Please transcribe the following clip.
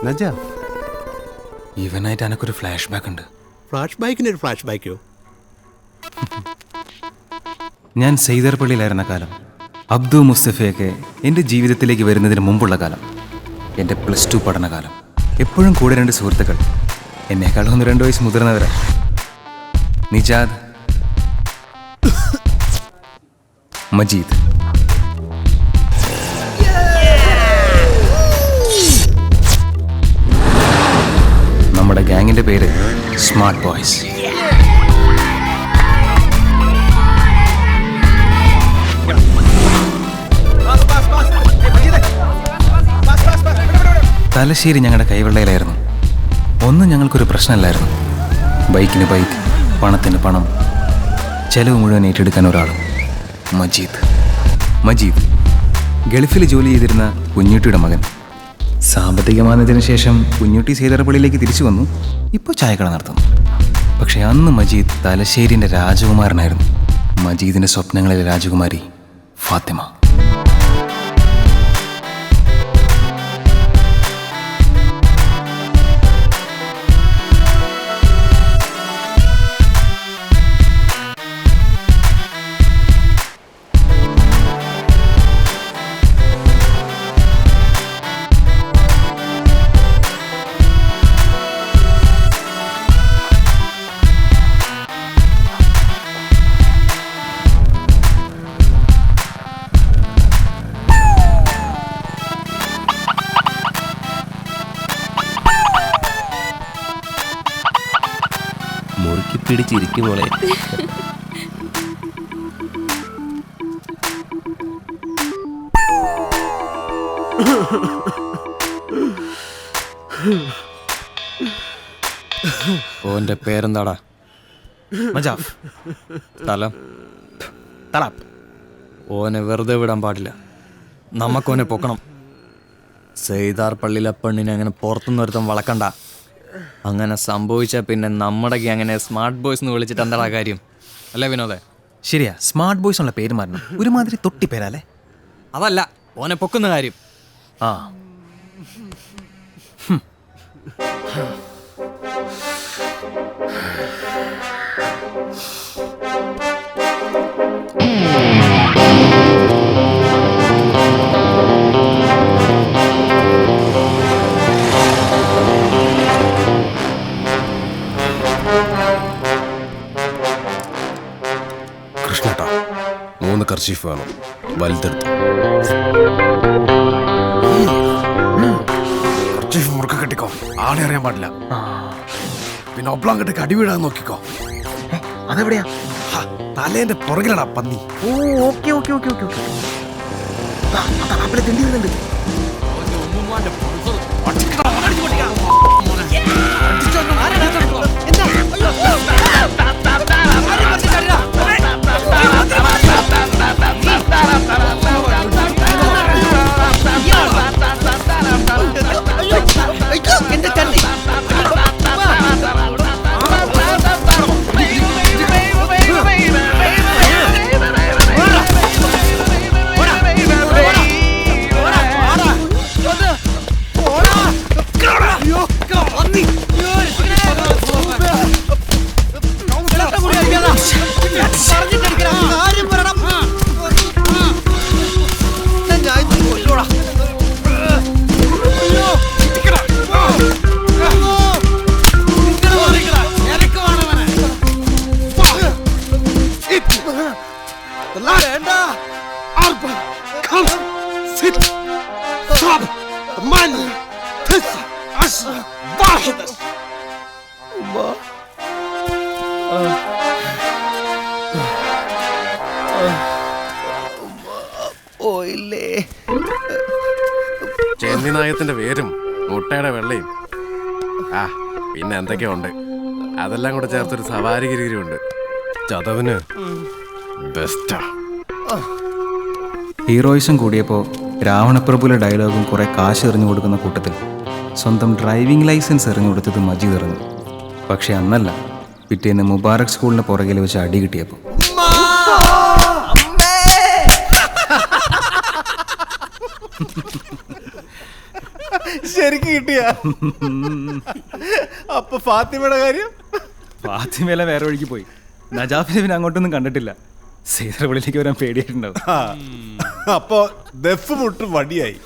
നജാഫ്, ഇവനായിട്ട് എനക്കൊരു flash back ഉണ്ട്. ഫ്ലാഷ് ബാക്കിനൊരു ഫ്ലാഷ് ബാക്കോ? ഞാൻ സെയ്താർപള്ളിയിലായിരുന്ന കാലം, അബ്ദു മുസ്തഫയൊക്കെ എൻ്റെ ജീവിതത്തിലേക്ക് വരുന്നതിന് മുമ്പുള്ള കാലം, എൻ്റെ +2 പഠനകാലം. എപ്പോഴും കൂടെ 2 സുഹൃത്തുക്കൾ, എന്നേക്കാൾ 1-2 വയസ്സ് മുതിർന്നവരാ. നിജാദ്, മജീദ്. നമ്മുടെ ഗ്യാങ്ങിൻ്റെ പേര് സ്മാർട്ട് ബോയ്സ്. തലശ്ശേരി ഞങ്ങളുടെ കൈവെള്ളയിലായിരുന്നു. ഒന്നും ഞങ്ങൾക്കൊരു പ്രശ്നമല്ലായിരുന്നു. ബൈക്കിന് ബൈക്ക്, പണത്തിന് പണം, ചെലവ് മുഴുവൻ ഏറ്റെടുക്കാൻ ഒരാൾ. മജീദ് ഗൾഫിൽ ജോലി ചെയ്തിരുന്ന കുഞ്ഞുട്ടിയുടെ മകൻ. സാമ്പത്തിക മാന്ദ്യത്തിന് ശേഷം കുഞ്ഞുട്ടി സെയ്താർപള്ളിയിലേക്ക് തിരിച്ചു വന്നു. ഇപ്പോൾ ചായക്കട നടത്തുന്നു. പക്ഷേ അന്ന് മജീദ് തലശ്ശേരിൻ്റെ രാജകുമാരനായിരുന്നു. മജീദിൻ്റെ സ്വപ്നങ്ങളിലെ രാജകുമാരി ഫാത്തിമ. മുറുക്കി പിടിച്ചിരിക്കും മോളെ. ഓന്റെ പേരെന്താടാ? മജാഫ്. സ്ഥലം? തളാപ്പ്. ഓനെ വെറുതെ വിടാൻ പാടില്ല. നമുക്കോനെ പൊക്കണം. സെയ്താർപള്ളിയിലെ പെണ്ണിനെ അങ്ങനെ പുറത്തുനിന്ന് ഒരുത്തം വളക്കണ്ട. അങ്ങനെ സംഭവിച്ചാൽ പിന്നെ നമ്മുടെ അങ്ങനെ സ്മാർട്ട് ബോയ്സ് എന്ന് വിളിച്ചിട്ട് എന്താ കാര്യം? അല്ലേ വിനോദേ? ശരിയാ, സ്മാർട്ട് ബോയ്സ് ഉള്ള പേര് മാറണം. ഒരുമാതിരി തൊട്ടി പേരല്ലേ? അതല്ല, ഓനെ പൊക്കുന്ന കാര്യം. ആ, കൃഷ്ണേട്ടാ, 3 കർച്ചീഫ് വേണം, വലുതെടുത്തു. കർച്ചീഫ് മുറുക്ക കെട്ടിക്കോ, ആളെ അറിയാൻ പാടില്ല. പിന്നെ ഒബ്ലാം കെട്ടിക്ക് അടി വീഴാൻ നോക്കിക്കോ. അതെവിടെയാ? തലേന്റെ പുറകിലടാ പന്നി. ഓ, okay okay okay okay okay. തളാപ്പിലെ തിണ്ടി വരുന്നുണ്ട്. ചെന്നിനായത്തിന്റെ വേരും മുട്ടയുടെ വെള്ളയും പിന്നെ എന്തൊക്കെയോ ഉണ്ട്. അതെല്ലാം കൂടെ ചേർത്തൊരു സവാരി ഗിരിഗിരിയുണ്ട്. ചതവിന് ബെസ്റ്റാ. ഹീറോയിസം കൂടിയപ്പോൾ രാവണപ്രഭുവിലെ ഡയലോഗും കുറെ കാശ് എറിഞ്ഞു കൊടുക്കുന്ന കൂട്ടത്തിൽ സ്വന്തം ഡ്രൈവിംഗ് ലൈസൻസ് എറിഞ്ഞു കൊടുത്തത് മജീദ് എറിഞ്ഞു. പക്ഷെ അന്നല്ല, പിറ്റേന്ന് മുബാറക് സ്കൂളിന് പുറകിൽ വെച്ച് അടി കിട്ടിയപ്പോൾ. ശരിക്കും കിട്ടിയ. അപ്പൊ ഫാത്തിമയുടെ കാര്യം? ഫാത്തിമേല വേറെ വഴിക്ക് പോയി. നജാഫിനെ പിന്നെ അങ്ങോട്ടൊന്നും കണ്ടിട്ടില്ല. സേതരപള്ളിയിലേക്ക് വരാൻ പേടിയായിട്ടുണ്ടാവും. അപ്പൊ ദഫ് മുട്ടും വടിയായി.